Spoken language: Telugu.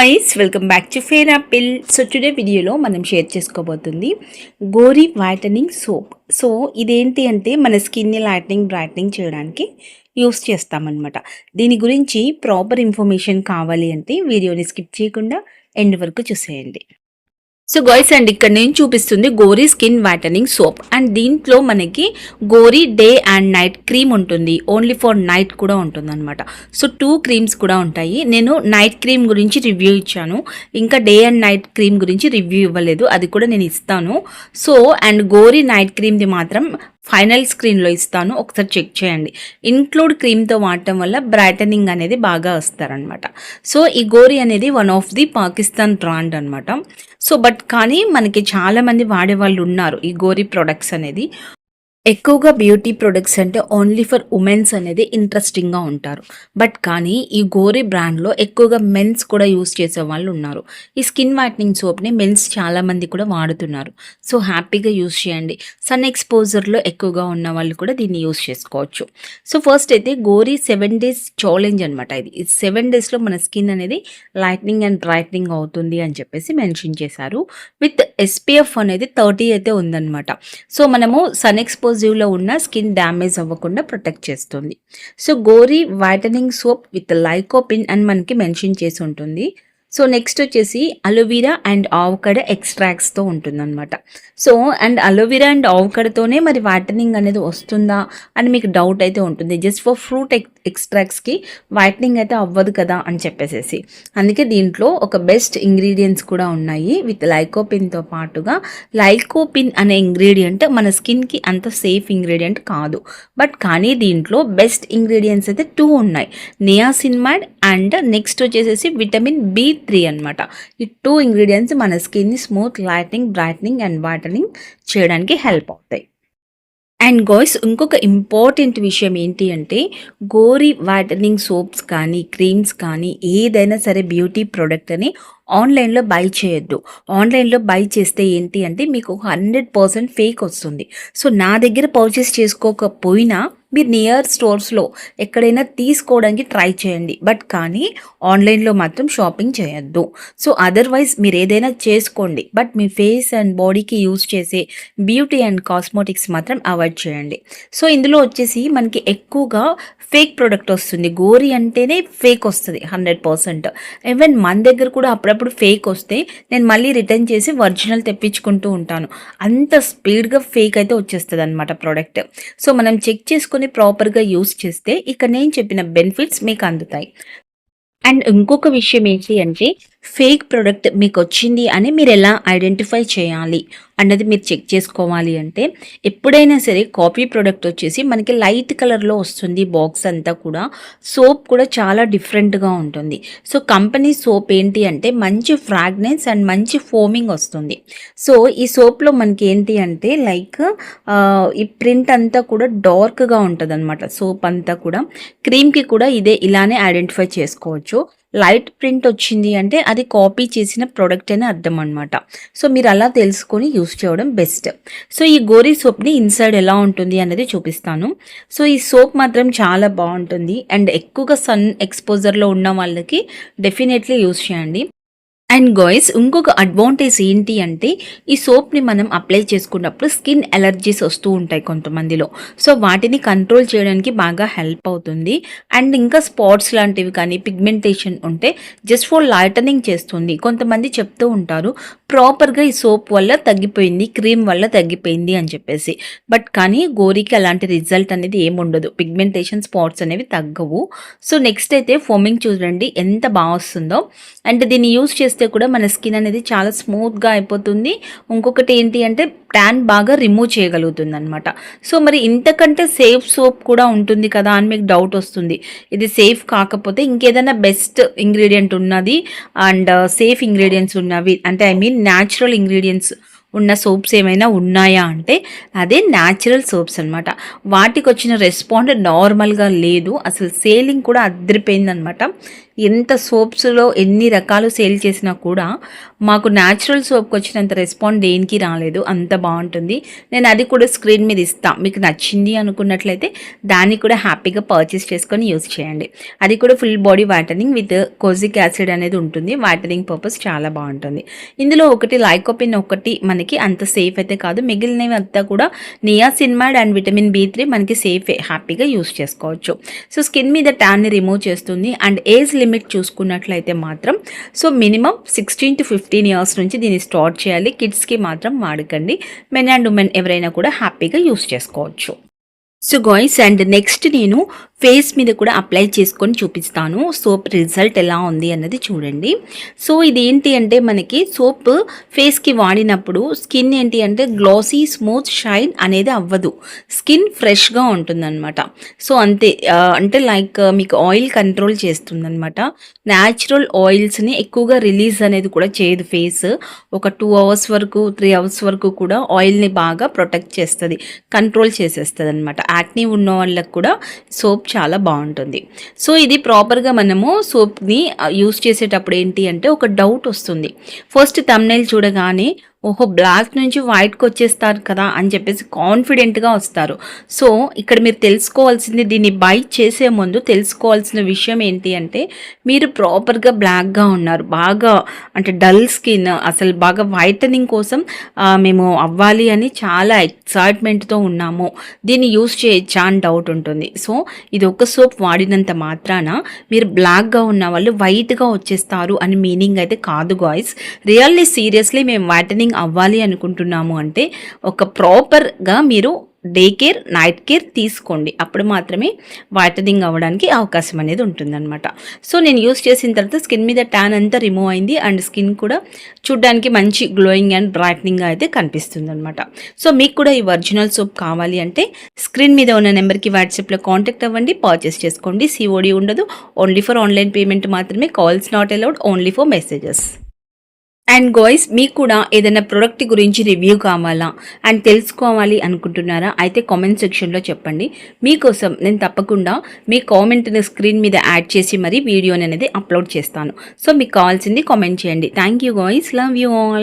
guys, welcome back to Fair Apple. So today వీడియోలో మనం షేర్ చేసుకోబోతుంది గోరీ వైటనింగ్ సోప్. సో ఇదేంటి అంటే మన స్కిన్ని లైటనింగ్ బ్రైట్నింగ్ చేయడానికి యూస్ చేస్తామన్నమాట. దీని గురించి ప్రాపర్ ఇన్ఫర్మేషన్ కావాలి అంటే వీడియోని స్కిప్ చేయకుండా ఎండ్ వరకు చూసేయండి. సో గైస్ అండ్ ఇక్కడ నేను చూపిస్తుంది Gori skin whitening soap and దీంట్లో మనకి Gori day and night cream ఉంటుంది. ఓన్లీ ఫర్ నైట్ కూడా ఉంటుంది అనమాట. సో 2 క్రీమ్స్ కూడా ఉంటాయి. నేను నైట్ క్రీమ్ గురించి రివ్యూ ఇచ్చాను, ఇంకా డే అండ్ నైట్ క్రీమ్ గురించి రివ్యూ ఇవ్వలేదు, అది కూడా నేను ఇస్తాను. సో అండ్ గోరీ నైట్ క్రీమ్ది మాత్రం ఫైనల్ స్క్రీన్లో ఇస్తాను, ఒకసారి చెక్ చేయండి. ఇన్క్లూడ్ క్రీమ్తో వాడటం వల్ల బ్రైటనింగ్ అనేది బాగా వస్తారనమాట. సో ఈ గోరీ అనేది one of the Pakistan brand అనమాట. సో బట్ కానీ మనకి చాలామంది వాడేవాళ్ళు ఉన్నారు ఈ గోరీ ప్రొడక్ట్స్ అనేది. ఎక్కువగా బ్యూటీ ప్రొడక్ట్స్ అంటే ఓన్లీ ఫర్ ఉమెన్స్ అనేది ఇంట్రెస్టింగ్గా ఉంటారు. బట్ కానీ ఈ గోరీ బ్రాండ్లో ఎక్కువగా మెన్స్ కూడా యూస్ చేసే వాళ్ళు ఉన్నారు. ఈ స్కిన్ వైటనింగ్ సోప్ని మెన్స్ చాలామంది కూడా వాడుతున్నారు. సో హ్యాపీగా యూస్ చేయండి. సన్ ఎక్స్పోజర్లో ఎక్కువగా ఉన్న వాళ్ళు కూడా దీన్ని యూస్ చేసుకోవచ్చు. సో ఫస్ట్ అయితే గోరీ 7 days ఛాలెంజ్ అనమాట. ఇది 7 daysలో మన స్కిన్ అనేది లైట్నింగ్ అండ్ బ్రైట్నింగ్ అవుతుంది అని చెప్పేసి మెన్షన్ చేశారు. విత్ SPF అనేది 30 అయితే ఉందన్నమాట. సో మనము సన్ ఎక్స్పోజివ్లో ఉన్న స్కిన్ డ్యామేజ్ అవ్వకుండా ప్రొటెక్ట్ చేస్తుంది. So Gori whitening soap with lycopene అని మనకి మెన్షన్ చేసి ఉంటుంది. సో నెక్స్ట్ వచ్చేసి అలోవెరా అండ్ ఆవకాడో ఎక్స్ట్రాక్ట్స్తో ఉంటుందన్నమాట. సో అండ్ అలోవెరా అండ్ ఆవకాడోతోనే మరి వైటనింగ్ అనేది వస్తుందా అని మీకు డౌట్ అయితే ఉంటుంది. జస్ట్ ఫర్ ఫ్రూట్ ఎక్స్ట్రాక్ట్స్కి వైటనింగ్ అయితే అవ్వదు కదా అని చెప్పేసి, అందుకే దీంట్లో ఒక బెస్ట్ ఇంగ్రీడియంట్స్ కూడా ఉన్నాయి విత్ లైకోపిన్తో పాటుగా. లైకోపిన్ అనే ఇంగ్రీడియంట్ మన స్కిన్కి అంత సేఫ్ ఇంగ్రీడియంట్ కాదు, బట్ కానీ దీంట్లో బెస్ట్ ఇంగ్రీడియంట్స్ అయితే 2 ఉన్నాయి. నియాసిన్మైడ్ అండ్ నెక్స్ట్ వచ్చేసి విటమిన్ B3 అనమాట. ఈ 2 ఇంగ్రీడియంట్స్ మన స్కిన్ని smooth lightening brightening and whitening చేయడానికి హెల్ప్ అవుతాయి. అండ్ గాయ్స్ ఇంకొక ఇంపార్టెంట్ విషయం ఏంటి అంటే గోరీ వైటనింగ్ సోప్స్ కానీ క్రీమ్స్ కానీ ఏదైనా సరే బ్యూటీ ప్రోడక్ట్ అని ఆన్లైన్లో బై చేయొద్దు. ఆన్లైన్లో బై చేస్తే ఏంటి అంటే మీకు 100% ఫేక్ వస్తుంది. సో నా దగ్గర పర్చేస్ చేసుకోకపోయినా మీరు నియర్ స్టోర్స్లో ఎక్కడైనా తీసుకోవడానికి ట్రై చేయండి, బట్ కానీ ఆన్లైన్లో మాత్రం షాపింగ్ చేయొద్దు. సో అదర్వైజ్ మీరు ఏదైనా చేసుకోండి, బట్ మీ ఫేస్ అండ్ బాడీకి యూజ్ చేసే బ్యూటీ అండ్ కాస్మెటిక్స్ మాత్రం అవాయిడ్ చేయండి. సో ఇందులో వచ్చేసి మనకి ఎక్కువగా ఫేక్ ప్రోడక్ట్ వస్తుంది. గోరీ అంటేనే ఫేక్ వస్తుంది 100%. ఈవెన్ మన దగ్గర కూడా అప్పుడప్పుడు ఫేక్ వస్తే నేను మళ్ళీ రిటర్న్ చేసి ఒరిజినల్ తెప్పించుకుంటూ ఉంటాను. అంత స్పీడ్గా ఫేక్ అయితే వచ్చేస్తుంది అనమాట ప్రోడక్ట్. సో మనం చెక్ చేసుకుని ప్రాపర్గా యూస్ చేస్తే ఇక్కడ నేను చెప్పిన బెనిఫిట్స్ మీకు అందుతాయి. అండ్ ఇంకొక విషయం ఏంటి అంటే ఫేక్ ప్రోడక్ట్ మీకు వచ్చింది అని మీరు ఎలా ఐడెంటిఫై చేయాలి అన్నది మీరు చెక్ చేసుకోవాలి అంటే ఎప్పుడైనా సరే కాపీ ప్రోడక్ట్ వచ్చేసి మనకి లైట్ కలర్లో వస్తుంది. బాక్స్ అంతా కూడా సోప్ కూడా చాలా డిఫరెంట్గా ఉంటుంది. సో కంపెనీ సోప్ ఏంటి అంటే మంచి ఫ్రాగ్రెన్స్ అండ్ మంచి ఫోమింగ్ వస్తుంది. సో ఈ సోప్లో మనకి ఏంటి అంటే లైక్ ఈ ప్రింట్ అంతా కూడా డార్క్గా ఉంటుంది అనమాట. సోప్ అంతా కూడా క్రీమ్కి కూడా ఇలానే ఐడెంటిఫై చేసుకోవచ్చు. లైట్ ప్రింట్ వచ్చింది అంటే అది కాపీ చేసిన ప్రోడక్ట్ అని అర్థం అనమాట. సో మీరు అలా తెలుసుకొని యూస్ చేయడం బెస్ట్. సో ఈ గోరీ సోప్ని ఇన్సైడ్ ఎలా ఉంటుంది అనేది చూపిస్తాను. సో ఈ సోప్ మాత్రం చాలా బాగుంటుంది అండ్ ఎక్కువగా సన్ ఎక్స్పోజర్లో ఉన్న వాళ్ళకి డెఫినెట్లీ యూస్ చేయండి. అండ్ గాయ్స్ ఇంకొక అడ్వాంటేజ్ ఏంటి అంటే ఈ సోప్ని మనం అప్లై చేసుకున్నప్పుడు స్కిన్ ఎలర్జీస్ వస్తూ ఉంటాయి కొంతమందిలో. సో వాటిని కంట్రోల్ చేయడానికి బాగా హెల్ప్ అవుతుంది. అండ్ ఇంకా స్పాట్స్ లాంటివి కానీ పిగ్మెంటేషన్ ఉంటే జస్ట్ ఫర్ లైటనింగ్ చేస్తుంది. కొంతమంది చెప్తూ ఉంటారు ప్రాపర్గా ఈ సోప్ వల్ల తగ్గిపోయింది, క్రీమ్ వల్ల తగ్గిపోయింది అని చెప్పేసి, బట్ కానీ గోరీకి అలాంటి రిజల్ట్ అనేది ఏముండదు. పిగ్మెంటేషన్ స్పాట్స్ అనేవి తగ్గవు. సో నెక్స్ట్ అయితే ఫోమింగ్ చూడండి ఎంత బాగా వస్తుందో. అండ్ దీన్ని యూస్ చేస్తే కూడా మన స్కిన్ అనేది చాలా స్మూత్గా అయిపోతుంది. ఇంకొకటి ఏంటి అంటే ట్యాన్ బాగా రిమూవ్ చేయగలుగుతుంది అనమాట. సో మరి ఇంతకంటే సేఫ్ సోప్ కూడా ఉంటుంది కదా అని మీకు డౌట్ వస్తుంది. ఇది సేఫ్ కాకపోతే ఇంకేదైనా బెస్ట్ ఇంగ్రీడియంట్ ఉన్నది అండ్ సేఫ్ ఇంగ్రీడియంట్స్ ఉన్నవి అంటే న్యాచురల్ ఇంగ్రీడియంట్స్ ఉన్న సోప్స్ ఏమైనా ఉన్నాయా అంటే అదే న్యాచురల్ సోప్స్ అనమాట. వాటికి వచ్చిన రెస్పాండ్ నార్మల్గా లేదు, అసలు సేలింగ్ కూడా అదిరిపోయింది అనమాట. ఎంత సోప్స్లో ఎన్ని రకాలు సేల్ చేసినా కూడా మాకు న్యాచురల్ సోప్కి వచ్చినంత రెస్పాండ్ దేనికి రాలేదు. అంత బాగుంటుంది. నేను అది కూడా స్క్రీన్ మీద ఇస్తాను, మీకు నచ్చింది అనుకున్నట్లయితే దాన్ని కూడా హ్యాపీగా పర్చేస్ చేసుకొని యూజ్ చేయండి. అది కూడా full body whitening with kojic acid అనేది ఉంటుంది. వైటనింగ్ పర్పస్ చాలా బాగుంటుంది. ఇందులో ఒకటి లైకోపిన్ ఒకటి మనకి అంత సేఫ్ అయితే కాదు, మిగిలినవి అంతా కూడా నియాసిన్మైడ్ అండ్ విటమిన్ B3 మనకి సేఫే, హ్యాపీగా యూజ్ చేసుకోవచ్చు. సో స్కిన్ మీద ట్యాన్ని రిమూవ్ చేస్తుంది. అండ్ ఏజ్ లిమిట్ చూసుకున్నట్లయితే మాత్రం సో మినిమం 16 to 15 ఇయర్స్ నుంచి దీన్ని స్టార్ట్ చేయాలి. కిడ్స్కి మాత్రం వాడకండి. మెన్ అండ్ ఉమెన్ ఎవరైనా కూడా హ్యాపీగా యూజ్ చేసుకోవచ్చు. సో గాయ్స్, అండ్ నెక్స్ట్ నేను ఫేస్ మీద కూడా అప్లై చేసుకొని చూపిస్తాను సోప్ రిజల్ట్ ఎలా ఉంది అన్నది చూడండి. సో ఇది ఏంటి అంటే మనకి సోప్ ఫేస్కి వాడినప్పుడు స్కిన్ ఏంటి అంటే గ్లాసీ స్మూత్ షైన్ అనేది అవ్వదు, స్కిన్ ఫ్రెష్గా ఉంటుందన్నమాట. సో అంతే, అంటే లైక్ మీకు ఆయిల్ కంట్రోల్ చేస్తుందన్నమాట. న్యాచురల్ ఆయిల్స్ని ఎక్కువగా రిలీజ్ అనేది కూడా చేయదు ఫేస్. ఒక 2 hours వరకు 3 hours వరకు కూడా ఆయిల్ని బాగా ప్రొటెక్ట్ చేస్తుంది, కంట్రోల్ చేసేస్తుంది అనమాట. యాక్నీ ఉన్న వాళ్ళకి కూడా సోప్ చాలా బాగుంటుంది. సో ఇది ప్రాపర్గా మనము సోప్ని యూస్ చేసేటప్పుడు ఏంటి అంటే ఒక డౌట్ వస్తుంది. ఫస్ట్ థంబ్నెయిల్ చూడగానే ఓహో బ్లాక్ నుంచి వైట్కి వచ్చేస్తారు కదా అని చెప్పేసి కాన్ఫిడెంట్గా వస్తారు. సో ఇక్కడ మీరు తెలుసుకోవాల్సింది, దీన్ని బై చేసే ముందు తెలుసుకోవాల్సిన విషయం ఏంటి అంటే మీరు ప్రాపర్గా బ్లాక్గా ఉన్నారు, బాగా అంటే డల్ స్కిన్, అసలు బాగా వైటనింగ్ కోసం మేము అవ్వాలి అని చాలా ఎక్సైట్మెంట్తో ఉన్నాము, దీన్ని యూస్ చేయొచ్చా అని డౌట్ ఉంటుంది. సో ఇది ఒక సోప్ వాడినంత మాత్రాన మీరు బ్లాక్గా ఉన్న వాళ్ళు వైట్గా వచ్చేస్తారు అని మీనింగ్ అయితే కాదు గాయ్స్. రియల్లీ సీరియస్లీ మేము వైటనింగ్ అవ్వాలి అనుకుంటున్నాము అంటే ఒక ప్రాపర్గా మీరు డే కేర్ నైట్ కేర్ తీసుకోండి, అప్పుడు మాత్రమే వైటనింగ్ అవ్వడానికి అవకాశం అనేది ఉంటుందన్నమాట. సో నేను యూస్ చేసిన తర్వాత స్కిన్ మీద ట్యాన్ అంతా రిమూవ్ అయింది అండ్ స్కిన్ కూడా చూడ్డానికి మంచి గ్లోయింగ్ అండ్ బ్రైట్నింగ్గా అయితే కనిపిస్తుంది అనమాట. సో మీకు కూడా ఈ ఒరిజినల్ సోప్ కావాలి అంటే స్క్రీన్ మీద ఉన్న నెంబర్కి వాట్సాప్లో కాంటాక్ట్ అవ్వండి, పర్చేస్ చేసుకోండి. COD ఉండదు, ఓన్లీ ఫర్ ఆన్లైన్ పేమెంట్ మాత్రమే. Calls not allowed, only for messages. And guys, మీకు కూడా ఏదైనా ప్రోడక్ట్ గురించి రివ్యూ కావాలా అండ్ తెలుసుకోవాలి అనుకుంటున్నారా అయితే కామెంట్ సెక్షన్లో చెప్పండి. మీకోసం నేను తప్పకుండా మీ కామెంట్ని స్క్రీన్ మీద యాడ్ చేసి మరి వీడియోని అనేది అప్లోడ్ చేస్తాను. సో మీకు కావాల్సింది కామెంట్ చేయండి. Thank you guys, love you all.